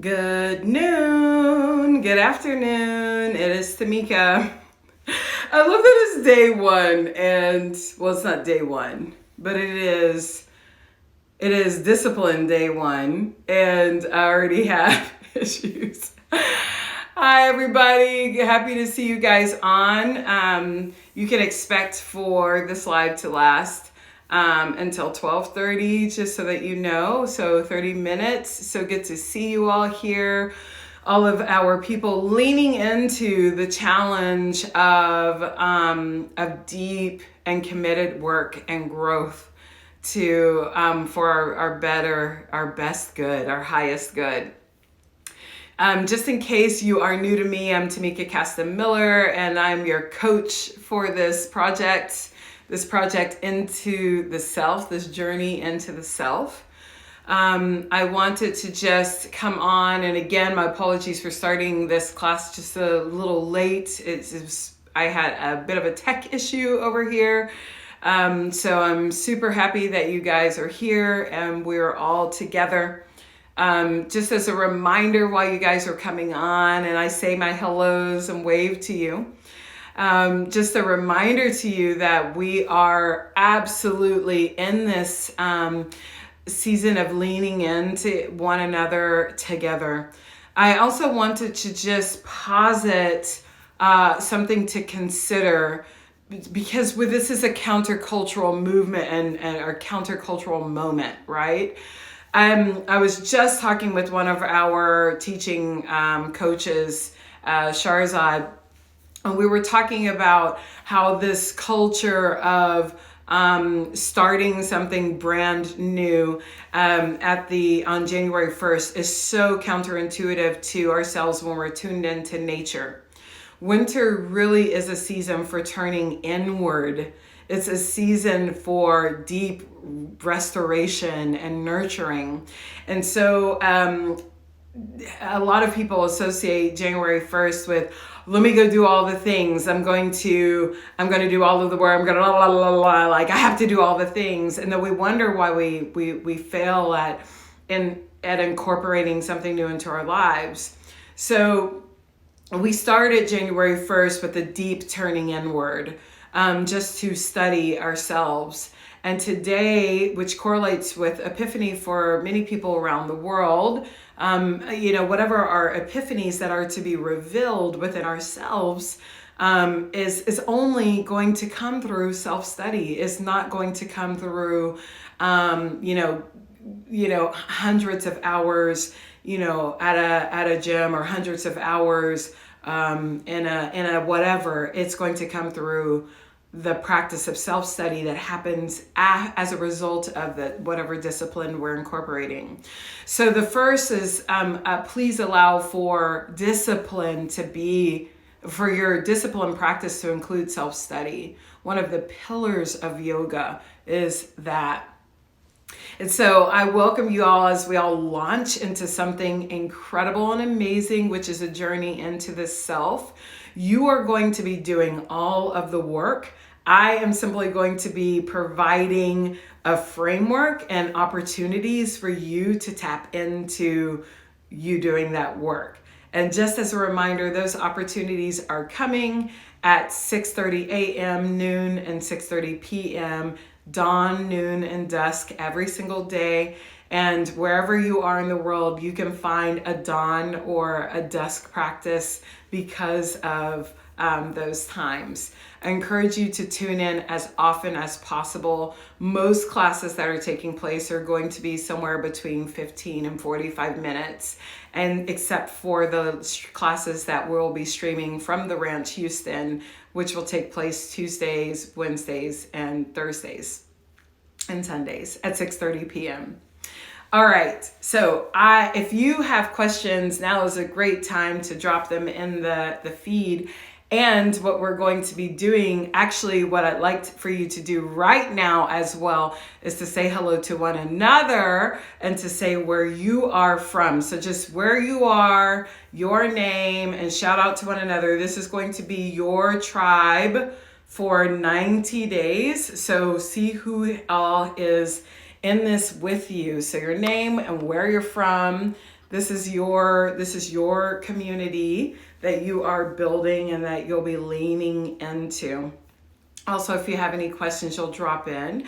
Good noon, good afternoon. It is Tamika. I love that it's day one, and well, it's not day one, but it is discipline day one, and I already have issues. Hi, everybody. Happy to see you guys on. You can expect for this live to last until 12:30, just so that you know. So 30 minutes. So good to see you all here. All of our people leaning into the challenge of deep and committed work and growth to for our better, our best good, our highest good. Just in case you are new to me, I'm Tamika Caston-Miller, and I'm your coach for this project into the self, this journey into the self. I wanted to just come on, and again, my apologies for starting this class just a little late. I had a bit of a tech issue over here. So I'm super happy that you guys are here and we're all together. Just as a reminder while you guys are coming on and I say my hellos and wave to you, just a reminder to you that we are absolutely in this season of leaning into one another together. I also wanted to just posit something to consider, because this is a countercultural movement and a countercultural moment, right? I was just talking with one of our teaching coaches, Sharzad, and we were talking about how this culture of starting something brand new on January 1st is so counterintuitive to ourselves when we're tuned into nature. Winter really is a season for turning inward. It's a season for deep restoration and nurturing. And so a lot of people associate January 1st with, let me go do all the things. I'm going to do all of the work. I'm going to la la la la, like I have to do all the things. And then we wonder why we fail at incorporating something new into our lives. So we started January 1st with a deep turning inward, just to study ourselves. And today, which correlates with Epiphany for many people around the world, whatever our epiphanies that are to be revealed within ourselves, is only going to come through self-study. Is not going to come through, hundreds of hours, at a gym, or hundreds of hours in a whatever. It's going to come through the practice of self-study that happens as a result of whatever discipline we're incorporating. So the first is please allow for your discipline practice to include self-study. One of the pillars of yoga is that. And so I welcome you all as we all launch into something incredible and amazing, which is a journey into the self. You are going to be doing all of the work. I am simply going to be providing a framework and opportunities for you to tap into you doing that work. And just as a reminder, those opportunities are coming at 6:30 a.m., noon, and 6:30 p.m., dawn, noon, and dusk every single day. And wherever you are in the world, you can find a dawn or a dusk practice because of those times. I encourage you to tune in as often as possible. Most classes that are taking place are going to be somewhere between 15 and 45 minutes. And except for the classes that we'll be streaming from the Ranch Houston, which will take place Tuesdays, Wednesdays, and Thursdays and Sundays at 6:30 p.m. All right, so if you have questions, now is a great time to drop them in the feed. And what we're going to be doing, actually what I'd like for you to do right now as well, is to say hello to one another and to say where you are from. So just where you are, your name, and shout out to one another. This is going to be your tribe for 90 days. So see who all is in this with you. So your name and where you're from. This is your community that you are building and that you'll be leaning into. Also, if you have any questions, you'll drop in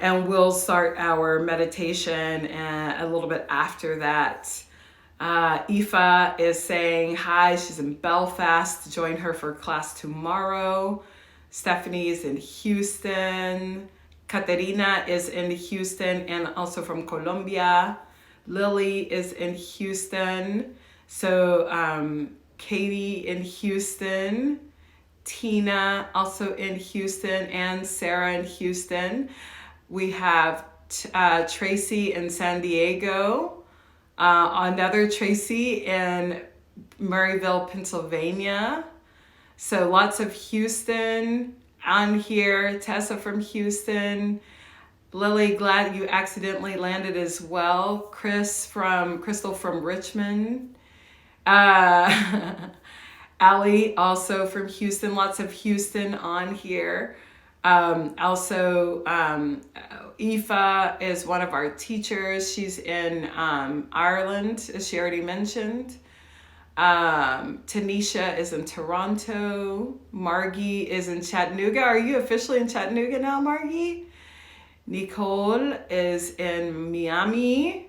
and we'll start our meditation a little bit after that. Aoife is saying hi. She's in Belfast. Join her for class tomorrow. Stephanie is in Houston. Katerina is in Houston and also from Colombia. Lily is in Houston. So Katie in Houston. Tina also in Houston and Sarah in Houston. We have Tracy in San Diego. Another Tracy in Maryville, Pennsylvania. So lots of Houston on here. Tessa from Houston. Lily, glad you accidentally landed as well. Crystal from Richmond. Ali also from Houston. Lots of Houston on here. Also, Aoife is one of our teachers. She's in Ireland, as she already mentioned. Tanisha is in Toronto. Margie is in Chattanooga. Are you officially in Chattanooga now, Margie? Nicole is in Miami.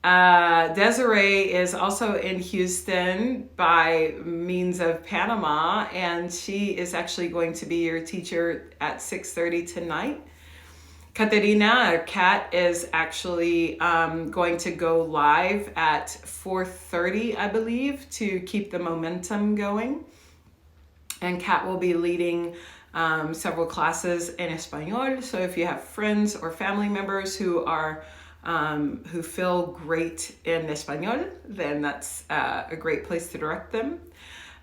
Desiree is also in Houston by means of Panama, and she is actually going to be your teacher at 6:30 tonight. Katerina, Kat, is actually going to go live at 4:30, I believe, to keep the momentum going. And Kat will be leading several classes in Espanol. So if you have friends or family members who feel great in Espanol, then that's a great place to direct them.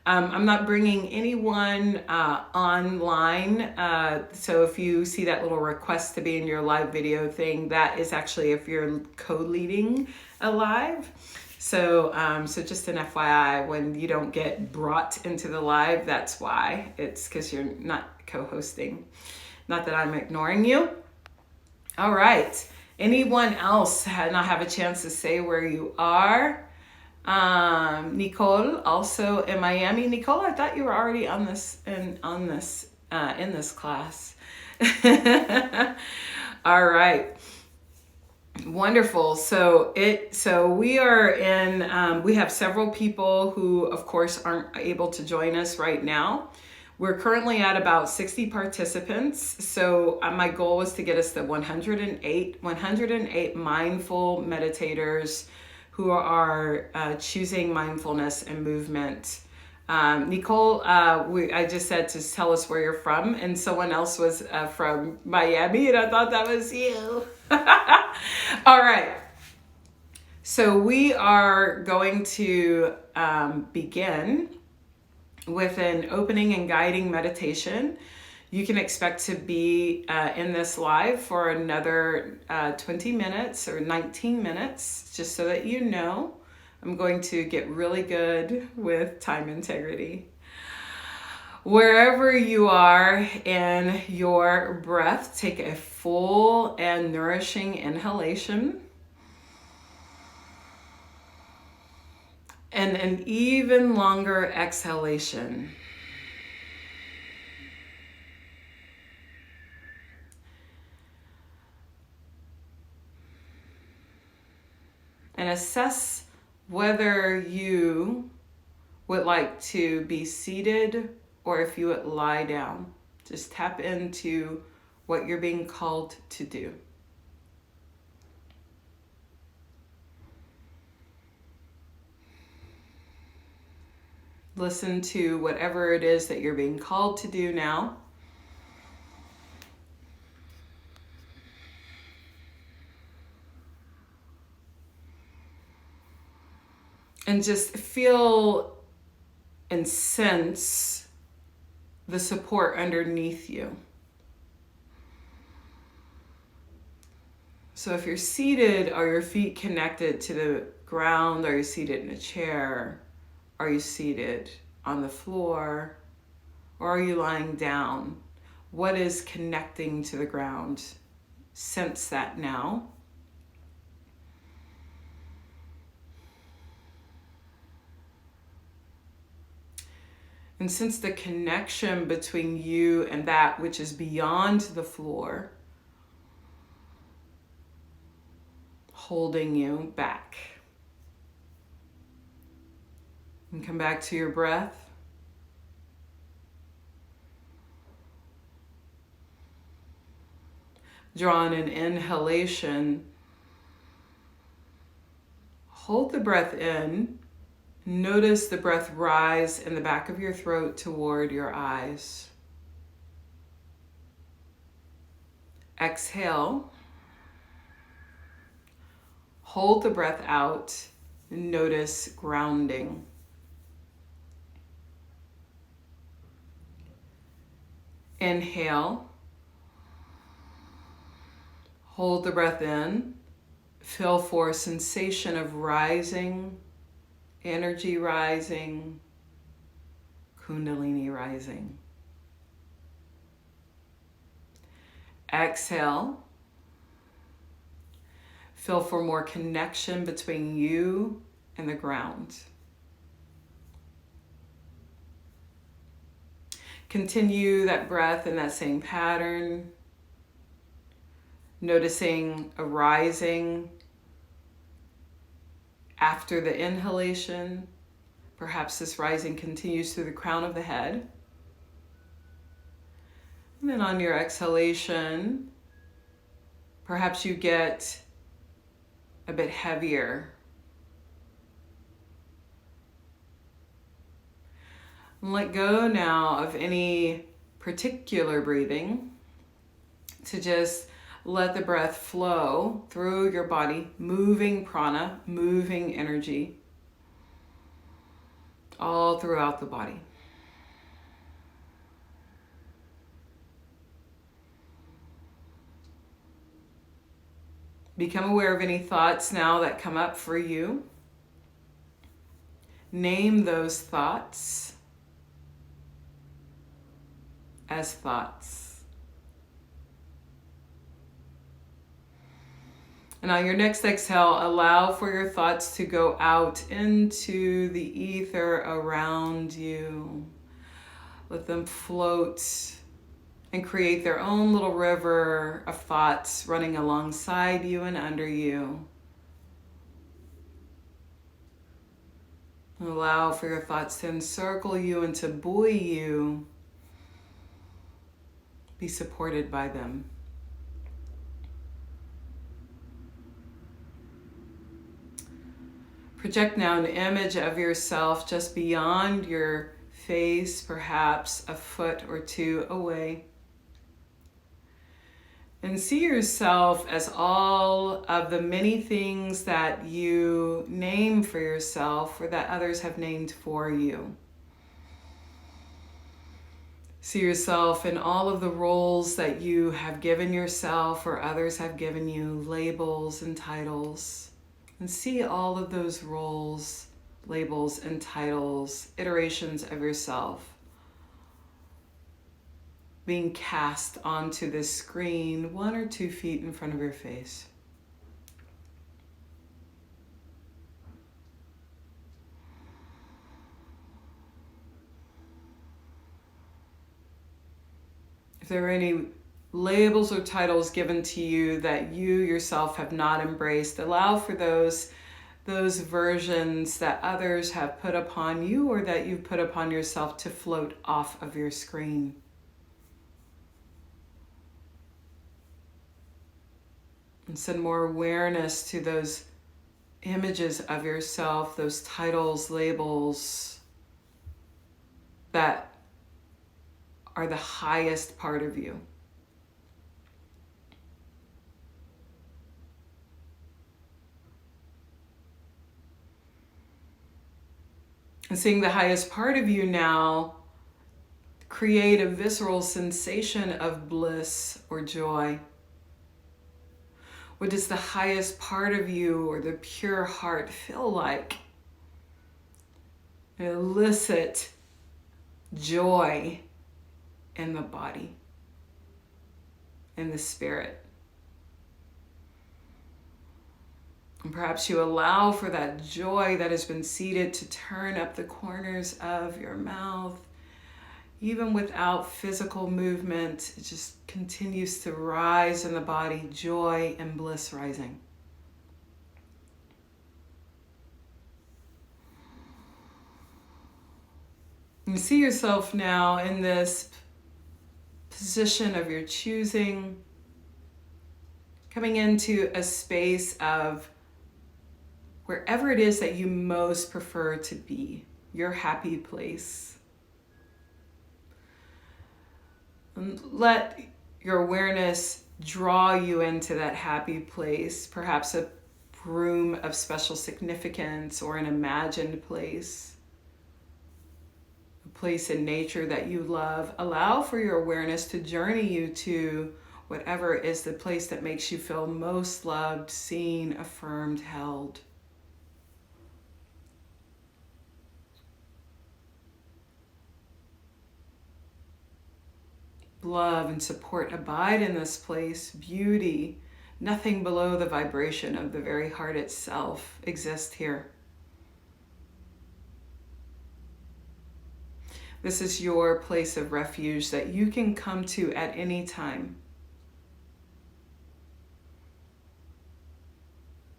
I'm not bringing anyone online, so if you see that little request to be in your live video thing, that is actually if you're co-leading a live. So just an FYI, when you don't get brought into the live, that's why. It's because you're not co-hosting. Not that I'm ignoring you. All right. Anyone else not have a chance to say where you are? Nicole, also in Miami. Nicole, I thought you were already in this class. All right. Wonderful. So we are in, we have several people who of course aren't able to join us right now. We're currently at about 60 participants. So my goal was to get us to 108 mindful meditators who are choosing mindfulness and movement. Nicole, I just said to tell us where you're from, and someone else was from Miami, and I thought that was you. All right. So we are going to begin with an opening and guiding meditation. You can expect to be in this live for another 20 minutes or 19 minutes, just so that you know. I'm going to get really good with time integrity. Wherever you are in your breath, take a full and nourishing inhalation. And an even longer exhalation. And assess whether you would like to be seated or if you would lie down. Just tap into what you're being called to do. Listen to whatever it is that you're being called to do now. And just feel and sense the support underneath you. So if you're seated, are your feet connected to the ground? Are you seated in a chair? Are you seated on the floor? Or are you lying down? What is connecting to the ground? Sense that now. And sense the connection between you and that which is beyond the floor, holding you back. And come back to your breath. Draw on an inhalation. Hold the breath in. Notice the breath rise in the back of your throat toward your eyes. Exhale. Hold the breath out. Notice grounding. Inhale. Hold the breath in. Feel for a sensation of rising, energy rising, kundalini rising. Exhale. Feel for more connection between you and the ground. Continue that breath in that same pattern, noticing a rising after the inhalation. Perhaps this rising continues through the crown of the head. And then on your exhalation, perhaps you get a bit heavier. And let go now of any particular breathing to just let the breath flow through your body, moving prana, moving energy all throughout the body. Become aware of any thoughts now that come up for you. Name those thoughts as thoughts. And on your next exhale, allow for your thoughts to go out into the ether around you. Let them float and create their own little river of thoughts running alongside you and under you. Allow for your thoughts to encircle you and to buoy you. Be supported by them. Project now an image of yourself just beyond your face, perhaps a foot or two away. And see yourself as all of the many things that you name for yourself or that others have named for you. See yourself in all of the roles that you have given yourself or others have given you, labels and titles. And see all of those roles, labels and titles, iterations of yourself being cast onto this screen 1 or 2 feet in front of your face. If there are any labels or titles given to you that you yourself have not embraced, allow for those versions that others have put upon you or that you've put upon yourself to float off of your screen. And send more awareness to those images of yourself, those titles, labels that are the highest part of you. And seeing the highest part of you now, create a visceral sensation of bliss or joy. What does the highest part of you or the pure heart feel like? Elicit joy in the body, in the spirit. And perhaps you allow for that joy that has been seated to turn up the corners of your mouth even without physical movement, it just continues to rise in the body, joy and bliss rising. You see yourself now in this position of your choosing, coming into a space of wherever it is that you most prefer to be, your happy place. And let your awareness draw you into that happy place, perhaps a room of special significance or an imagined place, a place in nature that you love. Allow for your awareness to journey you to whatever is the place that makes you feel most loved, seen, affirmed, held. Love and support abide in this place. Beauty, nothing below the vibration of the very heart itself, exists here. This is your place of refuge that you can come to at any time.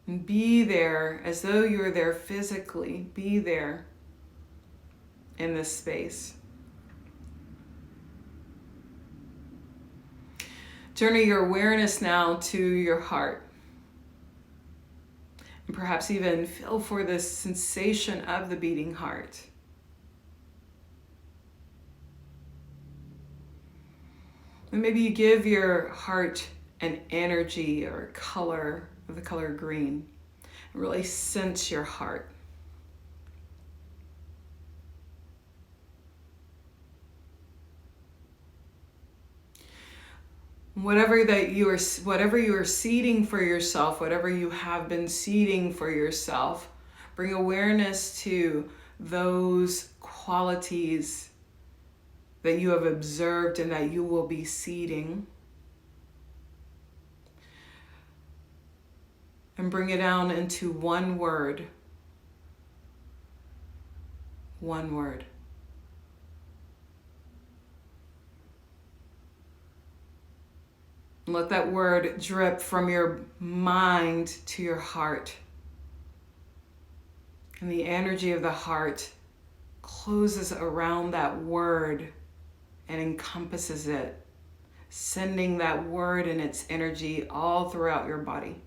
And be there as though you're there physically. Be there in this space. Journey your awareness now to your heart. And perhaps even feel for this sensation of the beating heart. And maybe you give your heart an energy or color of the color green. And really sense your heart. Whatever you are seeding for yourself, whatever you have been seeding for yourself, bring awareness to those qualities that you have observed and that you will be seeding. And bring it down into one word. One word. Let that word drip from your mind to your heart. And the energy of the heart closes around that word and encompasses it, sending that word and its energy all throughout your body.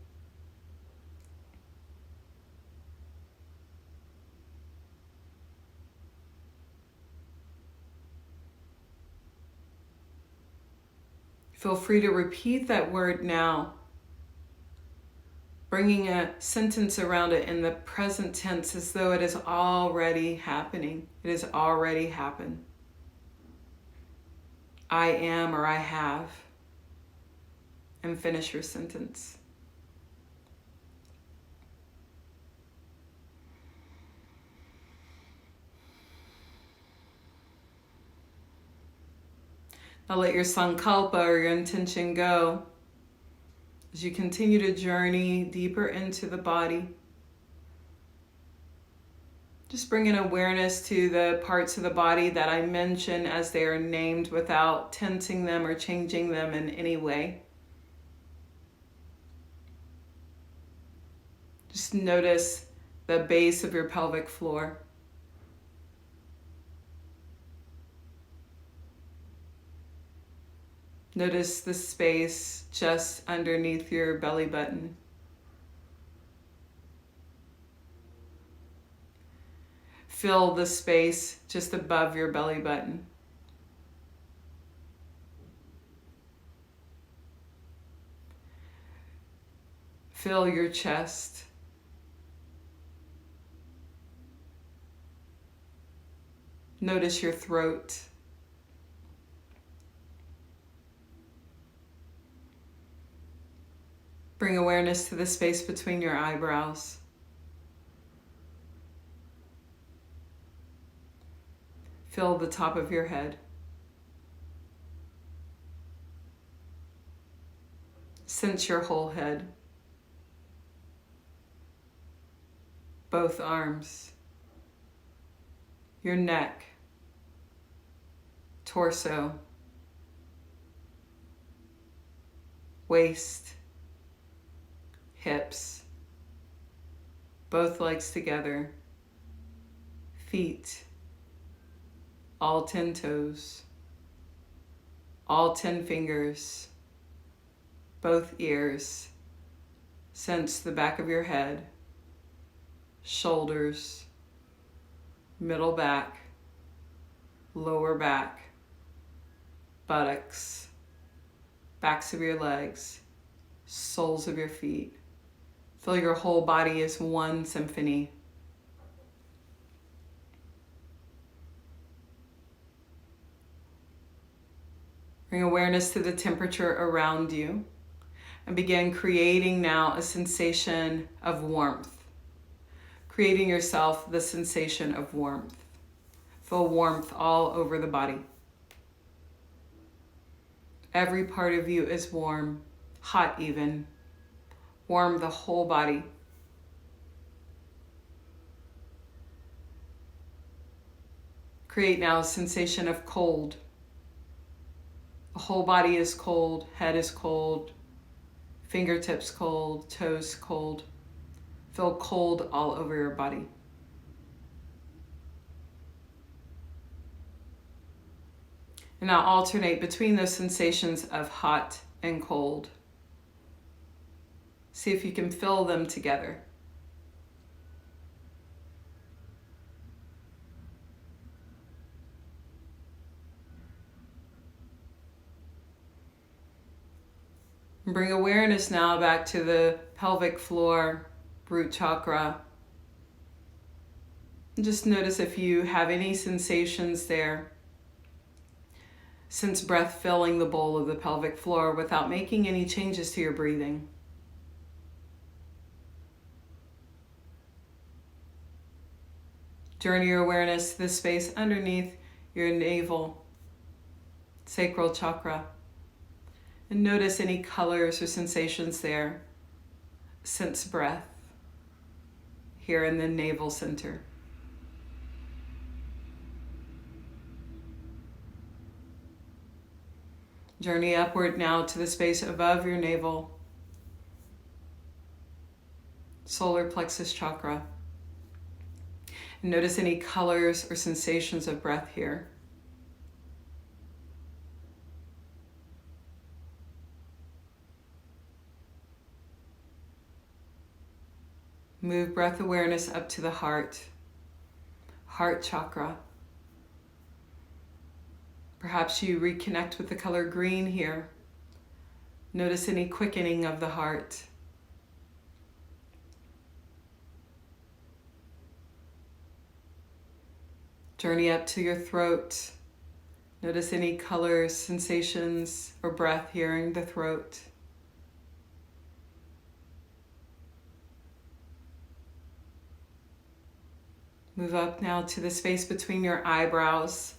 Feel free to repeat that word now, bringing a sentence around it in the present tense as though it is already happening. It has already happened. I am or I have. And finish your sentence. Now let your sankalpa or your intention go as you continue to journey deeper into the body. Just bring an awareness to the parts of the body that I mention as they are named without tensing them or changing them in any way. Just notice the base of your pelvic floor. Notice the space just underneath your belly button. Fill the space just above your belly button. Fill your chest. Notice your throat. Bring awareness to the space between your eyebrows. Fill the top of your head. Sense your whole head. Both arms. Your neck. torso, waist, hips, both legs together, feet, all 10 toes, all 10 fingers, both ears. Sense the back of your head, shoulders, middle back, lower back, buttocks, backs of your legs, soles of your feet. Feel your whole body is one symphony. Bring awareness to the temperature around you and begin creating now a sensation of warmth. Creating yourself the sensation of warmth. Feel warmth all over the body. Every part of you is warm, hot even. Warm the whole body. Create now a sensation of cold. The whole body is cold, head is cold, fingertips cold, toes cold. Feel cold all over your body. And now alternate between those sensations of hot and cold. See if you can feel them together. And bring awareness now back to the pelvic floor, root chakra. And just notice if you have any sensations there. Sense breath filling the bowl of the pelvic floor without making any changes to your breathing. Journey your awareness to the space underneath your navel, sacral chakra. And notice any colors or sensations there. Sense breath here in the navel center. Journey upward now to the space above your navel, solar plexus chakra. And notice any colors or sensations of breath here. Move breath awareness up to the heart chakra. Perhaps you reconnect with the color green here. Notice any quickening of the heart. Journey up to your throat. Notice any colors, sensations, or breath here in the throat. Move up now to the space between your eyebrows,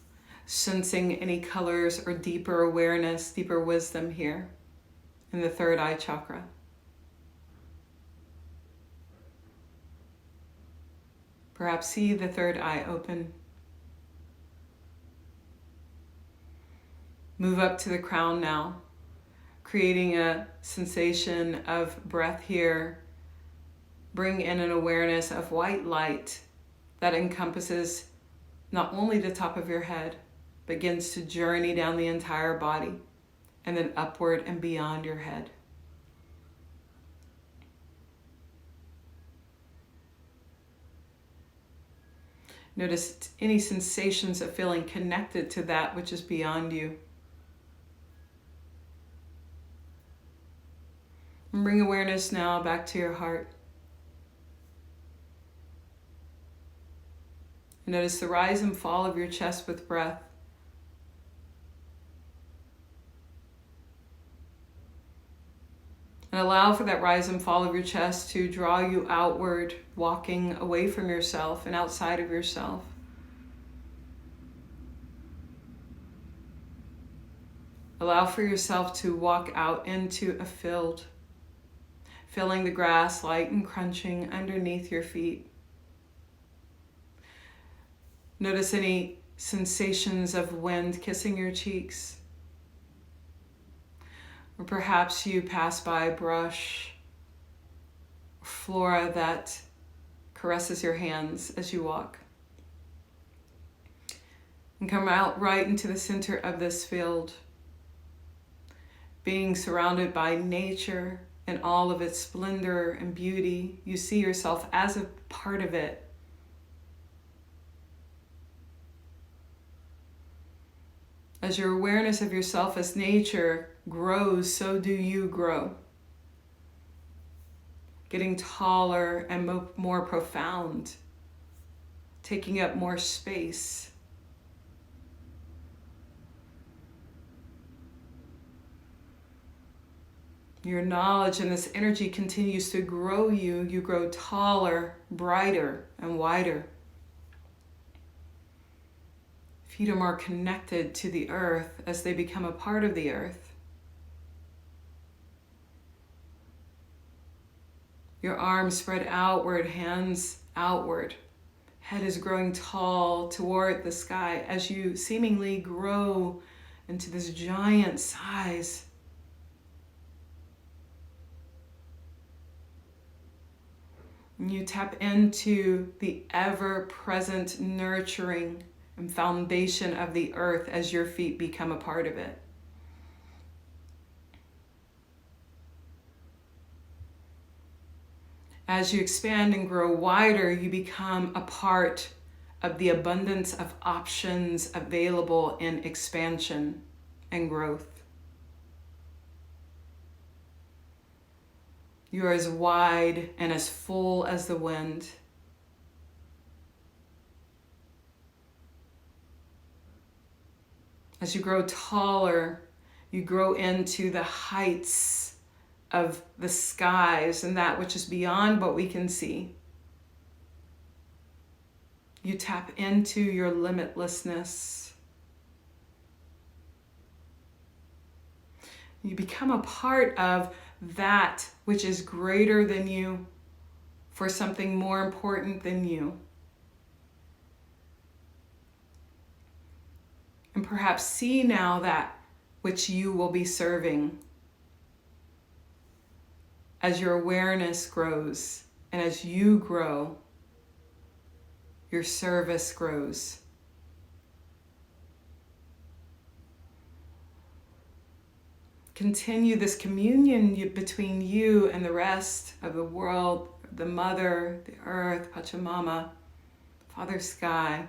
sensing any colors or deeper awareness, deeper wisdom here in the third eye chakra. Perhaps see the third eye open. Move up to the crown now, creating a sensation of breath here. Bring in an awareness of white light that encompasses not only the top of your head, begins to journey down the entire body and then upward and beyond your head. Notice any sensations of feeling connected to that which is beyond you. And bring awareness now back to your heart. And notice the rise and fall of your chest with breath. And allow for that rise and fall of your chest to draw you outward, walking away from yourself and outside of yourself. Allow for yourself to walk out into a field, feeling the grass light and crunching underneath your feet. Notice any sensations of wind kissing your cheeks. Or perhaps you pass by a brush, flora that caresses your hands as you walk. And come out right into the center of this field, being surrounded by nature and all of its splendor and beauty. You see yourself as a part of it. As your awareness of yourself as nature grows, so do you grow. Getting taller and more profound, taking up more space. Your knowledge and this energy continues to grow you. You grow taller, brighter, and wider. Feet are more connected to the earth as they become a part of the earth. Your arms spread outward, hands outward. Head is growing tall toward the sky as you seemingly grow into this giant size. And you tap into the ever-present nurturing and foundation of the earth as your feet become a part of it. As you expand and grow wider, you become a part of the abundance of options available in expansion and growth. You are as wide and as full as the wind. As you grow taller, you grow into the heights of the skies and that which is beyond what we can see. You tap into your limitlessness. You become a part of that which is greater than you for something more important than you. And perhaps see now that which you will be serving as your awareness grows and as you grow, your service grows. Continue this communion between you and the rest of the world, the mother, the earth, Pachamama, Father Sky,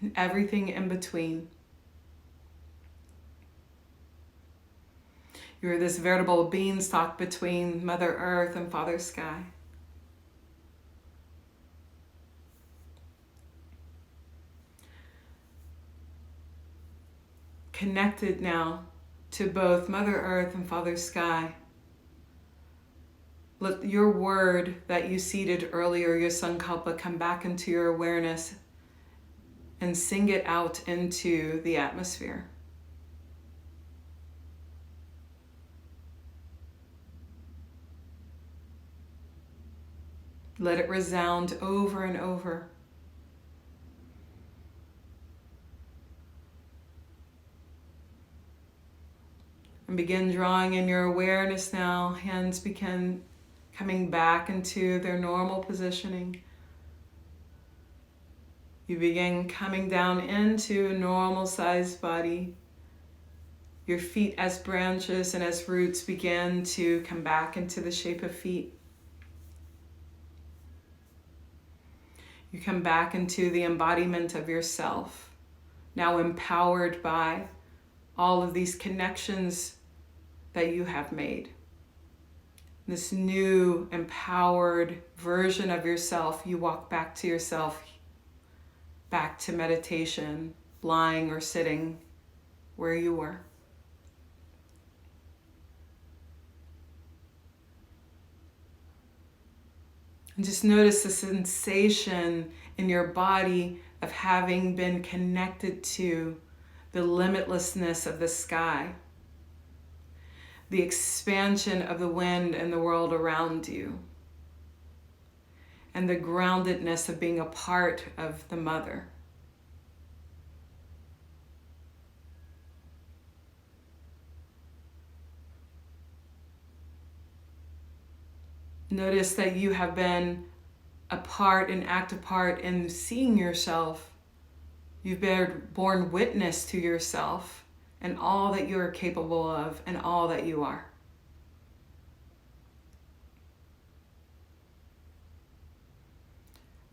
and everything in between. You are this veritable beanstalk between Mother Earth and Father Sky. Connected now to both Mother Earth and Father Sky. Let your word that you seeded earlier, your Sankalpa, come back into your awareness and sing it out into the atmosphere. Let it resound over and over. And begin drawing in your awareness now. Hands begin coming back into their normal positioning. You begin coming down into a normal sized body. Your feet as branches and as roots begin to come back into the shape of feet. You come back into the embodiment of yourself, now empowered by all of these connections that you have made. This new empowered version of yourself, you walk back to yourself, back to meditation, lying or sitting where you were. And just notice the sensation in your body of having been connected to the limitlessness of the sky, the expansion of the wind and the world around you, and the groundedness of being a part of the mother. Notice that you have been a part, an active part in seeing yourself. You've been borne witness to yourself and all that you are capable of and all that you are.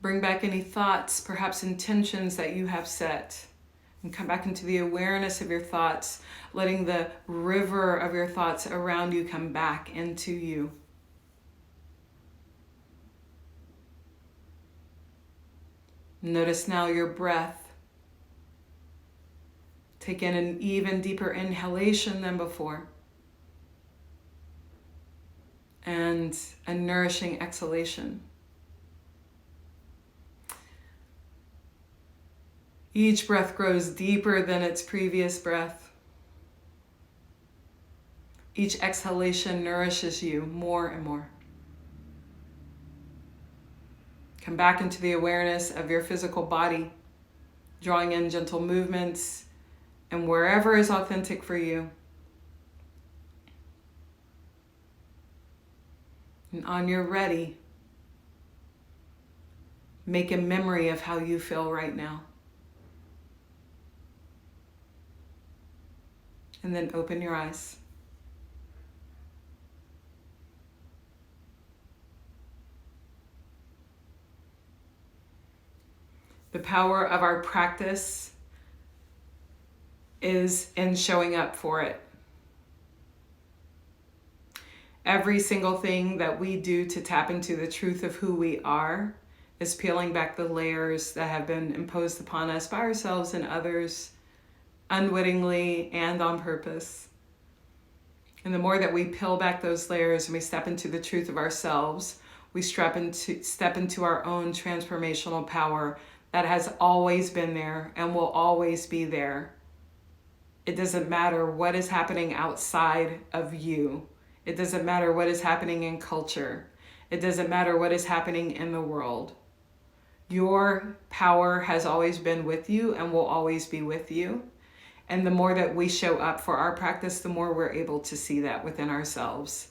Bring back any thoughts, perhaps intentions that you have set, and come back into the awareness of your thoughts, letting the river of your thoughts around you come back into you. Notice now your breath. Take in an even deeper inhalation than before. And a nourishing exhalation. Each breath grows deeper than its previous breath. Each exhalation nourishes you more and more. Come back into the awareness of your physical body, drawing in gentle movements and wherever is authentic for you. And on your ready, make a memory of how you feel right now. And then open your eyes. The power of our practice is in showing up for it. Every single thing that we do to tap into the truth of who we are is peeling back the layers that have been imposed upon us by ourselves and others, unwittingly and on purpose. And the more that we peel back those layers and we step into the truth of ourselves, we step into our own transformational power that has always been there and will always be there. It doesn't matter what is happening outside of you. It doesn't matter what is happening in culture. It doesn't matter what is happening in the world. Your power has always been with you and will always be with you. And the more that we show up for our practice, the more we're able to see that within ourselves.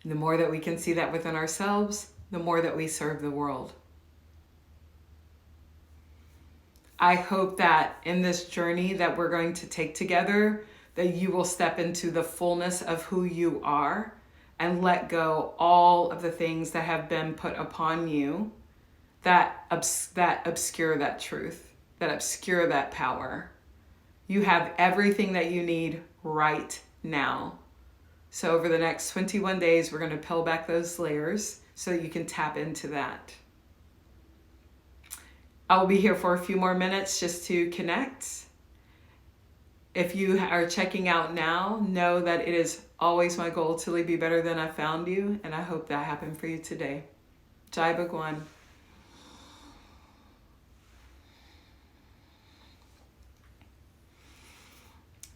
And the more that we can see that within ourselves, the more that we serve the world. I hope that in this journey that we're going to take together, that you will step into the fullness of who you are and let go all of the things that have been put upon you that obscure that truth, that obscure that power. You have everything that you need right now. So over the next 21 days, we're going to peel back those layers so that you can tap into that. I'll be here for a few more minutes just to connect. If you are checking out now, know that it is always my goal to be better than I found you, and I hope that happened for you today. Jai Bhagwan.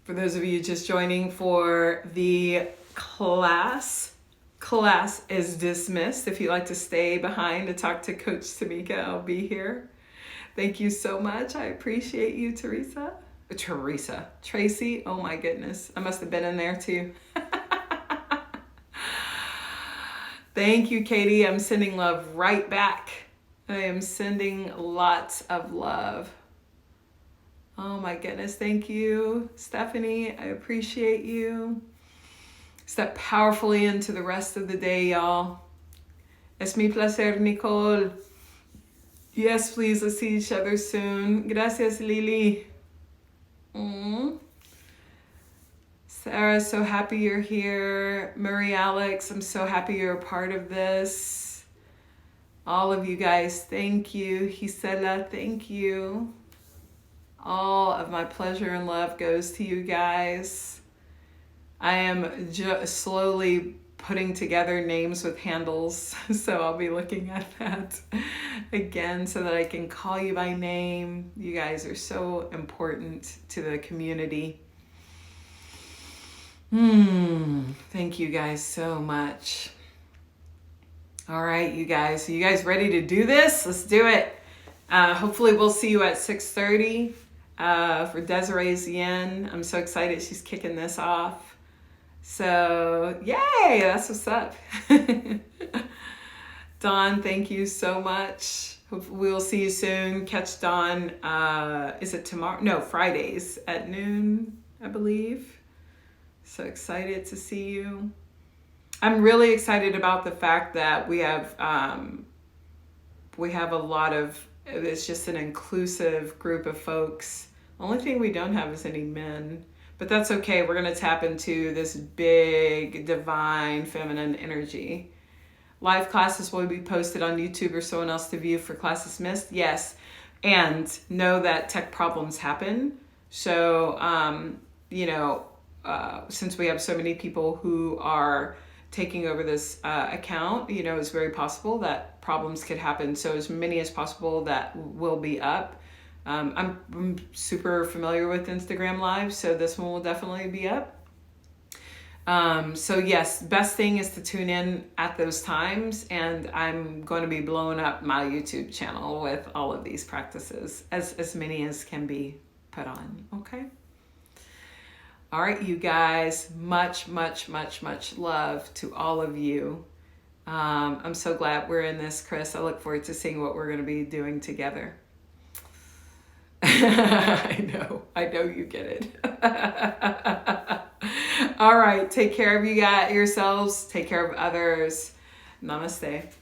For those of you just joining for the class is dismissed. If you'd like to stay behind to talk to Coach Tamika, I'll be here. Thank you so much. I appreciate you, Tracy. Oh my goodness. I must have been in there too. Thank you, Katie. I'm sending love right back. I am sending lots of love. Oh my goodness. Thank you, Stephanie. I appreciate you. Step powerfully into the rest of the day, y'all. Es mi placer, Nicole. Yes, please. Let's see each other soon. Gracias, Lily. Sarah, so happy you're here. Marie Alex, I'm so happy you're a part of this. All of you guys, thank you. Gisela, thank you. All of my pleasure and love goes to you guys. I am slowly putting together names with handles, so I'll be looking at that again so that I can call you by name. You guys are so important to the community. Thank you guys so much. All right, you guys. Are you guys ready to do this? Let's do it. Hopefully we'll see you at 6:30 for Desiree's Yin. I'm so excited she's kicking this off. So, yay, that's what's up. Dawn, thank you so much. Hope we'll see you soon. Catch Dawn, is it tomorrow? No, Fridays at noon, I believe. So excited to see you. I'm really excited about the fact that we have a lot of, it's just an inclusive group of folks. The only thing we don't have is any men. But that's okay. We're going to tap into this big, divine, feminine energy. Live classes will be posted on YouTube or someone else to view for classes missed. Yes. And know that tech problems happen. So, since we have so many people who are taking over this account, it's very possible that problems could happen. So as many as possible that will be up. I'm super familiar with Instagram Live, so this one will definitely be up. So yes, best thing is to tune in at those times, and I'm going to be blowing up my YouTube channel with all of these practices, as many as can be put on, okay? All right, you guys, much, much, much, much love to all of you. I'm so glad we're in this, Chris. I look forward to seeing what we're going to be doing together. I know you get it. All right, take care of yourselves, take care of others. Namaste.